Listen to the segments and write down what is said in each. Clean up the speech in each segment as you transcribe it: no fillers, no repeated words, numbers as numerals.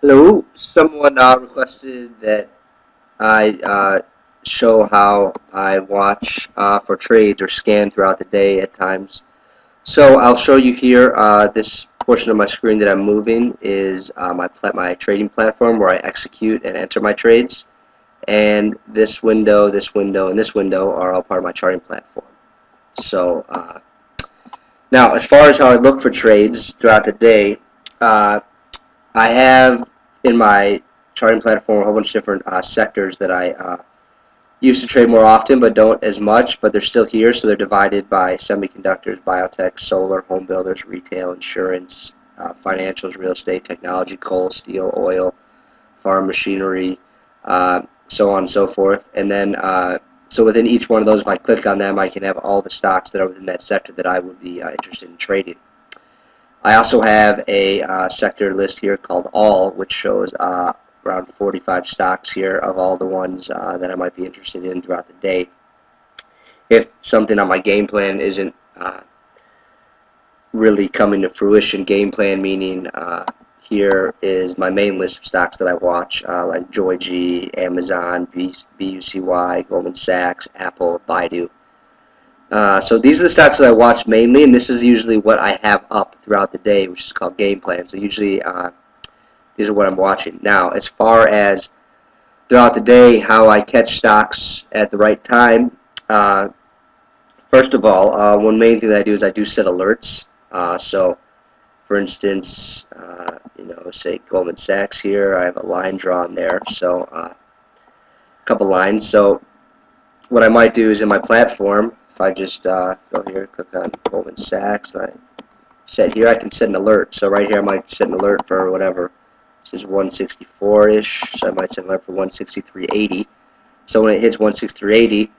Hello, someone requested that I show how I watch for trades or scan throughout the day at times. So I'll show you here. This portion of my screen that I'm moving is my trading platform where I execute and enter my trades. And this window, and this window are all part of my charting platform. So now, as far as how I look for trades throughout the day, uh, I have in my charting platform a whole bunch of different sectors that I used to trade more often but don't as much, but they're still here, so they're divided by semiconductors, biotech, solar, home builders, retail, insurance, financials, real estate, technology, coal, steel, oil, farm machinery, so on and so forth. And then, so within each one of those, if I click on them, I can have all the stocks that are within that sector that I would be interested in trading. I also have a sector list here called All, which shows around 45 stocks here of all the ones that I might be interested in throughout the day. If something on my game plan isn't really coming to fruition, game plan meaning here is my main list of stocks that I watch, like Joy-G, Amazon, BUCY, Goldman Sachs, Apple, Baidu. So these are the stocks that I watch mainly, and this is usually what I have up throughout the day, which is called game plan. So usually these are what I'm watching. Now, as far as throughout the day, how I catch stocks at the right time, first of all, one main thing that I do is I do set alerts. So, for instance, say Goldman Sachs here, I have a line drawn there, so a couple lines. So what I might do is in my platform, if I just go here, click on Goldman Sachs, and I set here, I can set an alert. So right here I might set an alert for whatever. This is 164-ish, so I might set an alert for 163.80. So when it hits 163.80,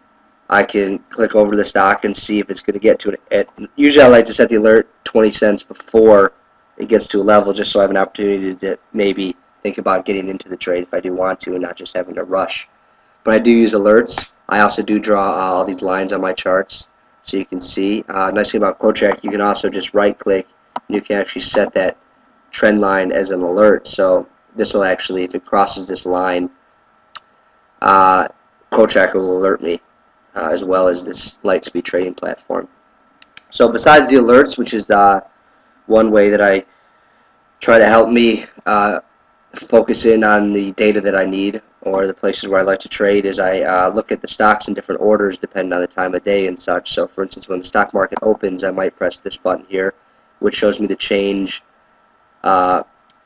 I can click over the stock and see if it's going to get to it. Usually I like to set the alert 20 cents before it gets to a level, just so I have an opportunity to maybe think about getting into the trade if I do want to and not just having to rush. But I do use alerts. I also do draw all these lines on my charts so you can see. Nice thing about QuoteCheck, you can also just right click and you can actually set that trend line as an alert. So this will actually, if it crosses this line, QuoteCheck will alert me as well as this Lightspeed trading platform. So besides the alerts, which is the one way that I try to help me focus in on the data that I need or the places where I like to trade, is I look at the stocks in different orders depending on the time of day and such. So for instance, when the stock market opens, I might press this button here, which shows me the change,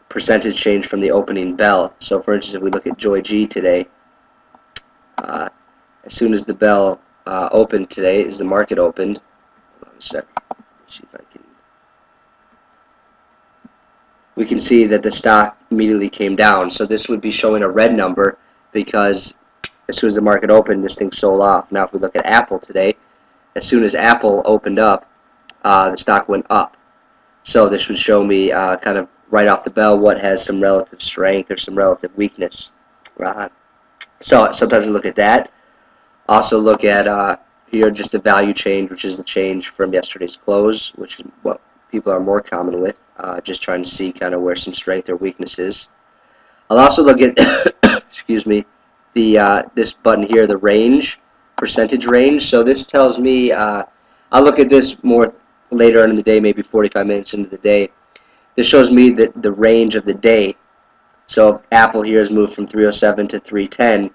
percentage change from the opening bell. So for instance, if we look at Joy-G today, as soon as the bell opened today, as the market opened, hold on a sec, let's see if I can, we can see that the stock immediately came down. So this would be showing a red number because as soon as the market opened, this thing sold off. Now if we look at Apple today, as soon as Apple opened up, the stock went up. So this would show me kind of right off the bell what has some relative strength or some relative weakness. So sometimes we look at that. Also look at here just the value change, which is the change from yesterday's close, which is what people are more common with, just trying to see kind of where some strength or weakness is. I'll also look at, excuse me, the this button here, the range, percentage range. So this tells me, I'll look at this more later on in the day, maybe 45 minutes into the day. This shows me that the range of the day. So if Apple here has moved from 307 to 310,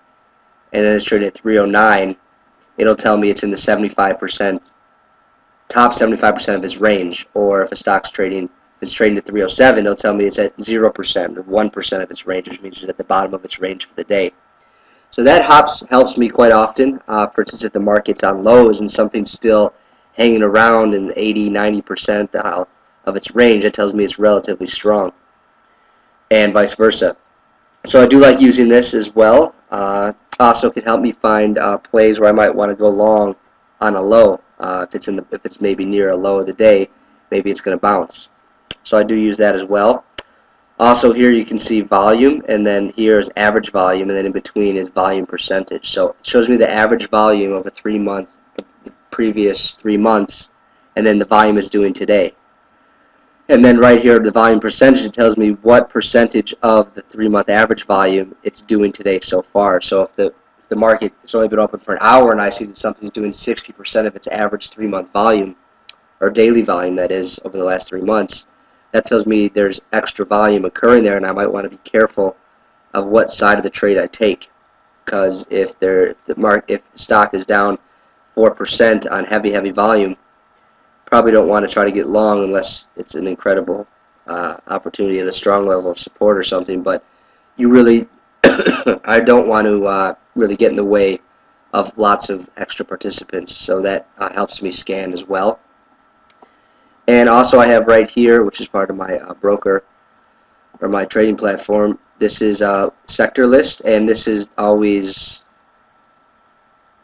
and then it's trading at 309, it'll tell me it's in the 75%, top 75% of its range. Or if a stock's trading, if it's trading at 307, it'll tell me it's at 0% or 1% of its range, which means it's at the bottom of its range for the day. So that helps me quite often. For instance, if the market's on lows and something's still hanging around in 80-90% of its range, that tells me it's relatively strong, and vice versa. So I do like using this as well. Also can help me find plays where I might want to go long on a low. If it's maybe near a low of the day, maybe it's going to bounce. So I do use that as well. Also here you can see volume, and then here is average volume, and then in between is volume percentage. So it shows me the average volume of the previous 3 months, and then the volume is doing today. And then right here, the volume percentage, it tells me what percentage of the 3-month average volume it's doing today so far. So if the market has only been open for an hour and I see that something's doing 60% of its average 3-month volume, or daily volume that is, over the last 3 months, that tells me there's extra volume occurring there, and I might want to be careful of what side of the trade I take. Because if the stock is down 4% on heavy volume, probably don't want to try to get long unless it's an incredible opportunity at a strong level of support or something. But you really, I don't want to really get in the way of lots of extra participants. So that helps me scan as well. And also I have right here, which is part of my broker or my trading platform, this is a sector list, and this is always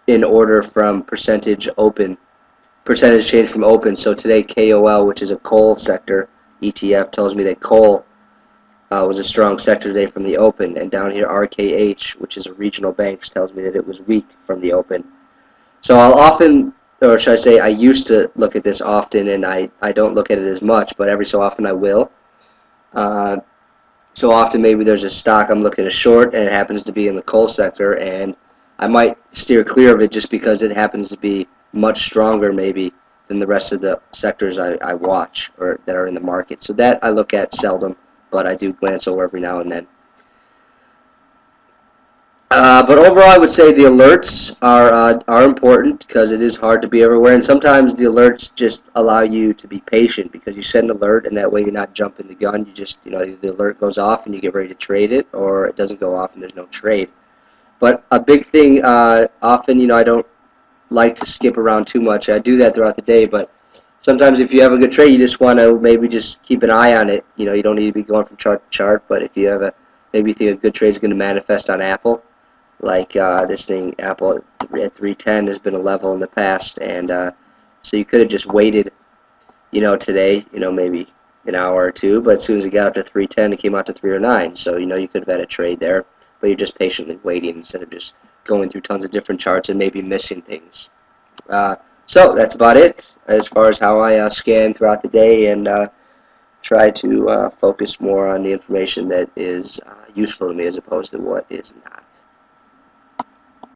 in order from percentage change from open. So today KOL, which is a coal sector ETF, tells me that coal was a strong sector today from the open, and down here RKH, which is a regional banks, tells me that it was weak from the open. So I'll often, or should I say, I used to look at this often, and I don't look at it as much, but every so often I will. So often maybe there's a stock I'm looking to short, and it happens to be in the coal sector, and I might steer clear of it just because it happens to be much stronger maybe than the rest of the sectors I watch or that are in the market. So that I look at seldom, but I do glance over every now and then. But overall, I would say the alerts are important because it is hard to be everywhere, and sometimes the alerts just allow you to be patient because you set an alert, and that way you're not jumping the gun. You just, the alert goes off and you get ready to trade it, or it doesn't go off and there's no trade. But a big thing, often, I don't like to skip around too much. I do that throughout the day, but sometimes if you have a good trade, you just want to maybe just keep an eye on it. You don't need to be going from chart to chart, but if you have maybe you think a good trade is going to manifest on Apple, like this thing, Apple at 310 has been a level in the past, and so you could have just waited, today, maybe an hour or two, but as soon as it got up to 310, it came out to 309, so you could have had a trade there, but you're just patiently waiting instead of just going through tons of different charts and maybe missing things. So that's about it as far as how I scan throughout the day and try to focus more on the information that is useful to me as opposed to what is not.